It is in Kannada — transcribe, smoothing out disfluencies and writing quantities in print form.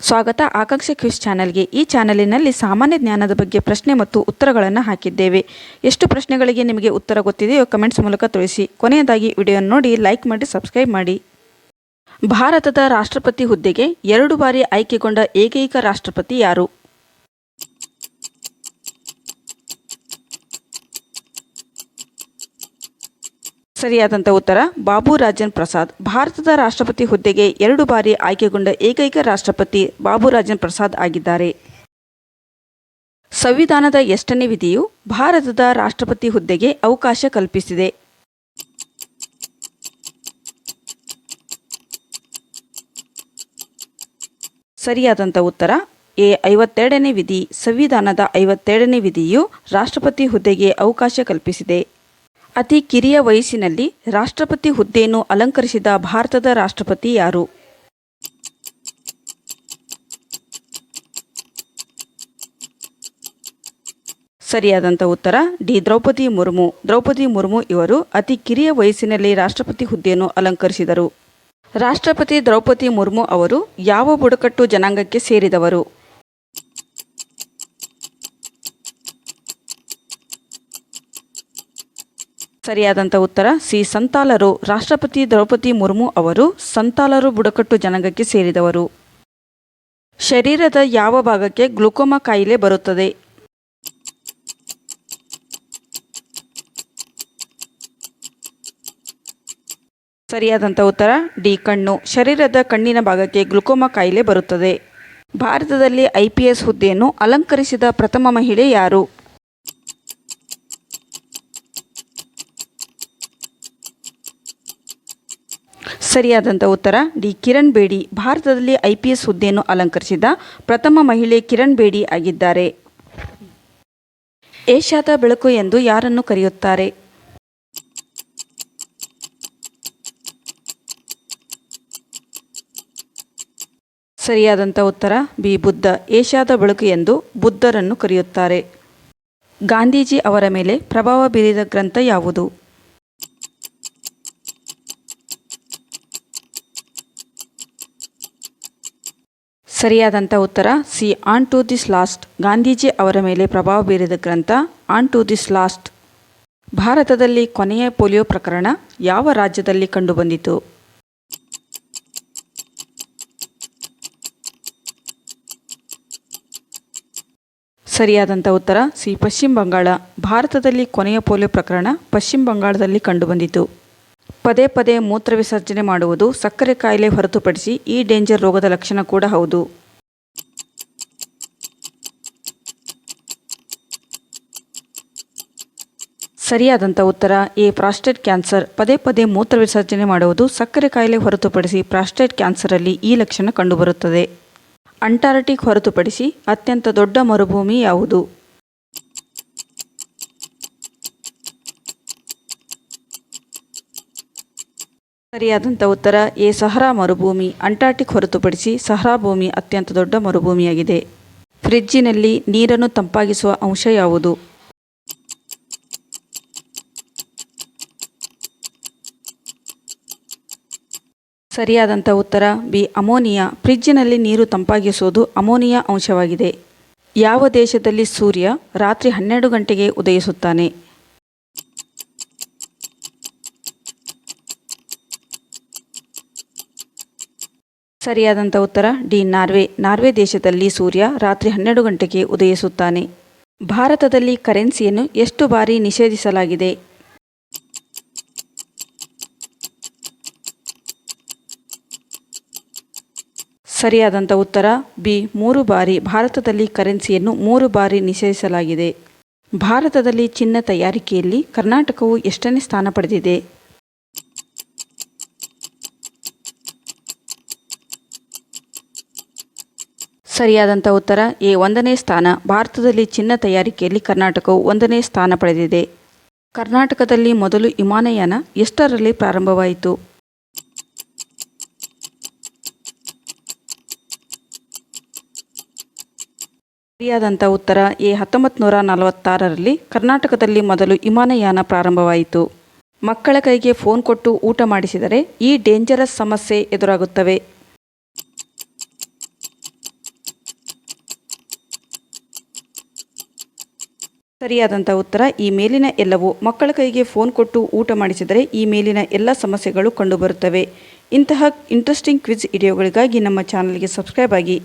ಸ್ವಾಗತ ಆಕಾಂಕ್ಷೆ ಕ್ವಿಜ್ ಚಾನೆಲ್ಗೆ. ಈ ಚಾನೆಲಿನಲ್ಲಿ ಸಾಮಾನ್ಯ ಜ್ಞಾನದ ಬಗ್ಗೆ ಪ್ರಶ್ನೆ ಮತ್ತು ಉತ್ತರಗಳನ್ನು ಹಾಕಿದ್ದೇವೆ. ಎಷ್ಟು ಪ್ರಶ್ನೆಗಳಿಗೆ ನಿಮಗೆ ಉತ್ತರ ಗೊತ್ತಿದೆಯೋ ಕಮೆಂಟ್ಸ್ ಮೂಲಕ ತಿಳಿಸಿ. ಕೊನೆಯದಾಗಿ ವಿಡಿಯೋ ನೋಡಿ, ಲೈಕ್ ಮಾಡಿ, ಸಬ್ಸ್ಕ್ರೈಬ್ ಮಾಡಿ. ಭಾರತದ ರಾಷ್ಟ್ರಪತಿ ಹುದ್ದೆಗೆ 2 ಬಾರಿ ಆಯ್ಕೆಗೊಂಡ ಏಕೈಕ ರಾಷ್ಟ್ರಪತಿ ಯಾರು? ಸರಿಯಾದಂಥ ಉತ್ತರ ಬಾಬು ರಾಜೇಂದ್ರ ಪ್ರಸಾದ್. ಭಾರತದ ರಾಷ್ಟ್ರಪತಿ ಹುದ್ದೆಗೆ 2 ಬಾರಿ ಆಯ್ಕೆಗೊಂಡ ಏಕೈಕ ರಾಷ್ಟ್ರಪತಿ ಬಾಬು ರಾಜೇಂದ್ರ ಪ್ರಸಾದ್ ಆಗಿದ್ದಾರೆ. ಸಂವಿಧಾನದ ಎಷ್ಟನೇ ವಿಧಿಯು ಭಾರತದ ರಾಷ್ಟ್ರಪತಿ ಹುದ್ದೆಗೆ ಅವಕಾಶ ಕಲ್ಪಿಸಿದೆ? ಸರಿಯಾದಂಥ ಉತ್ತರ ಎ 52ನೇ ವಿಧಿ. ಸಂವಿಧಾನದ 52ನೇ ವಿಧಿಯು ರಾಷ್ಟ್ರಪತಿ ಹುದ್ದೆಗೆ ಅವಕಾಶ ಕಲ್ಪಿಸಿದೆ. ಅತಿ ಕಿರಿಯ ವಯಸ್ಸಿನಲ್ಲಿ ರಾಷ್ಟ್ರಪತಿ ಹುದ್ದೆಯನ್ನು ಅಲಂಕರಿಸಿದ ಭಾರತದ ರಾಷ್ಟ್ರಪತಿ ಯಾರು? ಸರಿಯಾದಂಥ ಉತ್ತರ ಡಿ. ದ್ರೌಪದಿ ಮುರ್ಮು. ದ್ರೌಪದಿ ಮುರ್ಮು ಇವರು ಅತಿ ಕಿರಿಯ ವಯಸ್ಸಿನಲ್ಲಿ ರಾಷ್ಟ್ರಪತಿ ಹುದ್ದೆಯನ್ನು ಅಲಂಕರಿಸಿದರು. ರಾಷ್ಟ್ರಪತಿ ದ್ರೌಪದಿ ಮುರ್ಮು ಅವರು ಯಾವ ಬುಡಕಟ್ಟು ಜನಾಂಗಕ್ಕೆ ಸೇರಿದವರು? ಸರಿಯಾದಂಥ ಉತ್ತರ ಸಿ. ಸಂತಾಲರು. ರಾಷ್ಟ್ರಪತಿ ದ್ರೌಪದಿ ಮುರ್ಮು ಅವರು ಸಂತಾಲರು ಬುಡಕಟ್ಟು ಜನಾಂಗಕ್ಕೆ ಸೇರಿದವರು. ಶರೀರದ ಯಾವ ಭಾಗಕ್ಕೆ ಗ್ಲುಕೋಮಾ ಕಾಯಿಲೆ ಬರುತ್ತದೆ? ಸರಿಯಾದಂಥ ಉತ್ತರ ಡಿ. ಕಣ್ಣು. ಶರೀರದ ಕಣ್ಣಿನ ಭಾಗಕ್ಕೆ ಗ್ಲುಕೋಮಾ ಕಾಯಿಲೆ ಬರುತ್ತದೆ. ಭಾರತದಲ್ಲಿ IPS ಹುದ್ದೆಯನ್ನು ಅಲಂಕರಿಸಿದ ಪ್ರಥಮ ಮಹಿಳೆ ಯಾರು? ಸರಿಯಾದಂಥ ಉತ್ತರ ಡಿ. ಕಿರಣ್ ಬೇಡಿ. ಭಾರತದಲ್ಲಿ IPS ಹುದ್ದೆಯನ್ನು ಅಲಂಕರಿಸಿದ ಪ್ರಥಮ ಮಹಿಳೆ ಕಿರಣ್ ಬೇಡಿ ಆಗಿದ್ದಾರೆ. ಏಷ್ಯಾದ ಬೆಳಕು ಎಂದು ಯಾರನ್ನು ಕರೆಯುತ್ತಾರೆ? ಸರಿಯಾದಂಥ ಉತ್ತರ ಬಿ. ಬುದ್ಧ. ಏಷ್ಯಾದ ಬೆಳಕು ಎಂದು ಬುದ್ಧರನ್ನು ಕರೆಯುತ್ತಾರೆ. ಗಾಂಧೀಜಿ ಅವರ ಮೇಲೆ ಪ್ರಭಾವ ಬೀರಿದ ಗ್ರಂಥ ಯಾವುದು? ಸರಿಯಾದಂಥ ಉತ್ತರ C. On to this last. Gandhiji ಅವರ ಮೇಲೆ ಪ್ರಭಾವ ಬೀರಿದ ಗ್ರಂಥ ಆನ್ ಟು ದಿಸ್ ಲಾಸ್ಟ್. ಭಾರತದಲ್ಲಿ ಕೊನೆಯ ಪೋಲಿಯೋ ಪ್ರಕರಣ ಯಾವ ರಾಜ್ಯದಲ್ಲಿ ಕಂಡುಬಂದಿತು? ಸರಿಯಾದಂಥ ಉತ್ತರ ಸಿ. ಪಶ್ಚಿಮ ಬಂಗಾಳ. ಭಾರತದಲ್ಲಿ ಕೊನೆಯ ಪೋಲಿಯೋ ಪ್ರಕರಣ ಪಶ್ಚಿಮ ಬಂಗಾಳದಲ್ಲಿ ಕಂಡುಬಂದಿತು. ಪದೇ ಪದೇ ಮೂತ್ರ ವಿಸರ್ಜನೆ ಮಾಡುವುದು ಸಕ್ಕರೆ ಕಾಯಿಲೆ ಹೊರತುಪಡಿಸಿ ಈ ಡೇಂಜರ್ ರೋಗದ ಲಕ್ಷಣ ಕೂಡ ಹೌದು. ಸರಿಯಾದಂಥ ಉತ್ತರ ಎ. Prostate cancer. ಪದೇ ಪದೇ ಮೂತ್ರ ವಿಸರ್ಜನೆ ಮಾಡುವುದು ಸಕ್ಕರೆ ಕಾಯಿಲೆ ಹೊರತುಪಡಿಸಿ ಪ್ರಾಸ್ಟೇಟ್ ಕ್ಯಾನ್ಸರಲ್ಲಿ ಈ ಲಕ್ಷಣ ಕಂಡುಬರುತ್ತದೆ. ಅಂಟಾರ್ಟಿಕ್ ಹೊರತುಪಡಿಸಿ ಅತ್ಯಂತ ದೊಡ್ಡ ಮರುಭೂಮಿ ಯಾವುದು? ಸರಿಯಾದಂಥ ಉತ್ತರ ಎ. ಸಹರಾ ಮರುಭೂಮಿ. ಅಂಟಾರ್ಟಿಕ್ ಹೊರತುಪಡಿಸಿ ಸಹರಾ ಭೂಮಿ ಅತ್ಯಂತ ದೊಡ್ಡ ಮರುಭೂಮಿಯಾಗಿದೆ. ಫ್ರಿಜ್ಜಿನಲ್ಲಿ ನೀರನ್ನು ತಂಪಾಗಿಸುವ ಅಂಶ ಯಾವುದು? ಸರಿಯಾದಂಥ ಉತ್ತರ ಬಿ. ಅಮೋನಿಯಾ. ಫ್ರಿಜ್ಜಿನಲ್ಲಿ ನೀರು ತಂಪಾಗಿಸುವುದು ಅಮೋನಿಯಾ ಅಂಶವಾಗಿದೆ. ಯಾವ ದೇಶದಲ್ಲಿ ಸೂರ್ಯ ರಾತ್ರಿ 12 ಗಂಟೆಗೆ ಉದಯಿಸುತ್ತಾನೆ? ಸರಿಯಾದಂಥ ಉತ್ತರ ಡಿ. ನಾರ್ವೆ. ನಾರ್ವೆ ದೇಶದಲ್ಲಿ ಸೂರ್ಯ ರಾತ್ರಿ 12 ಗಂಟೆಗೆ ಉದಯಿಸುತ್ತಾನೆ. ಭಾರತದಲ್ಲಿ ಕರೆನ್ಸಿಯನ್ನು ಎಷ್ಟು ಬಾರಿ ನಿಷೇಧಿಸಲಾಗಿದೆ? ಸರಿಯಾದಂಥ ಉತ್ತರ ಬಿ. 3 ಬಾರಿ. ಭಾರತದಲ್ಲಿ ಕರೆನ್ಸಿಯನ್ನು 3 ಬಾರಿ ನಿಷೇಧಿಸಲಾಗಿದೆ. ಭಾರತದಲ್ಲಿ ಚಿನ್ನ ತಯಾರಿಕೆಯಲ್ಲಿ ಕರ್ನಾಟಕವು ಎಷ್ಟನೇ ಸ್ಥಾನ ಪಡೆದಿದೆ? ಸರಿಯಾದಂಥ ಉತ್ತರ ಎ. 1ನೇ ಸ್ಥಾನ. ಭಾರತದಲ್ಲಿ ಚಿನ್ನ ತಯಾರಿಕೆಯಲ್ಲಿ ಕರ್ನಾಟಕವು 1ನೇ ಸ್ಥಾನ ಪಡೆದಿದೆ. ಕರ್ನಾಟಕದಲ್ಲಿ ಮೊದಲು ವಿಮಾನಯಾನ ಎಷ್ಟರಲ್ಲಿ ಪ್ರಾರಂಭವಾಯಿತು? ಸರಿಯಾದಂಥ ಉತ್ತರ ಎ. 1946ರಲ್ಲಿ ಕರ್ನಾಟಕದಲ್ಲಿ ಮೊದಲು ವಿಮಾನಯಾನ ಪ್ರಾರಂಭವಾಯಿತು. ಮಕ್ಕಳ ಕೈಗೆ ಫೋನ್ ಕೊಟ್ಟು ಊಟ ಮಾಡಿಸಿದರೆ ಈ ಡೇಂಜರಸ್ ಸಮಸ್ಯೆ ಎದುರಾಗುತ್ತವೆ. ಸರಿಯಾದಂಥ ಉತ್ತರ ಈ ಮೇಲಿನ ಎಲ್ಲವೂ. ಮಕ್ಕಳ ಕೈಗೆ ಫೋನ್ ಕೊಟ್ಟು ಊಟ ಮಾಡಿಸಿದರೆ ಈ ಮೇಲಿನ ಎಲ್ಲ ಸಮಸ್ಯೆಗಳು ಕಂಡುಬರುತ್ತವೆ. ಇಂತಹ ಇಂಟ್ರೆಸ್ಟಿಂಗ್ ಕ್ವಿಜ್ ವಿಡಿಯೋಗಳಿಗಾಗಿ ನಮ್ಮ ಚಾನಲ್ಗೆ ಸಬ್ಸ್ಕ್ರೈಬ್ ಆಗಿ.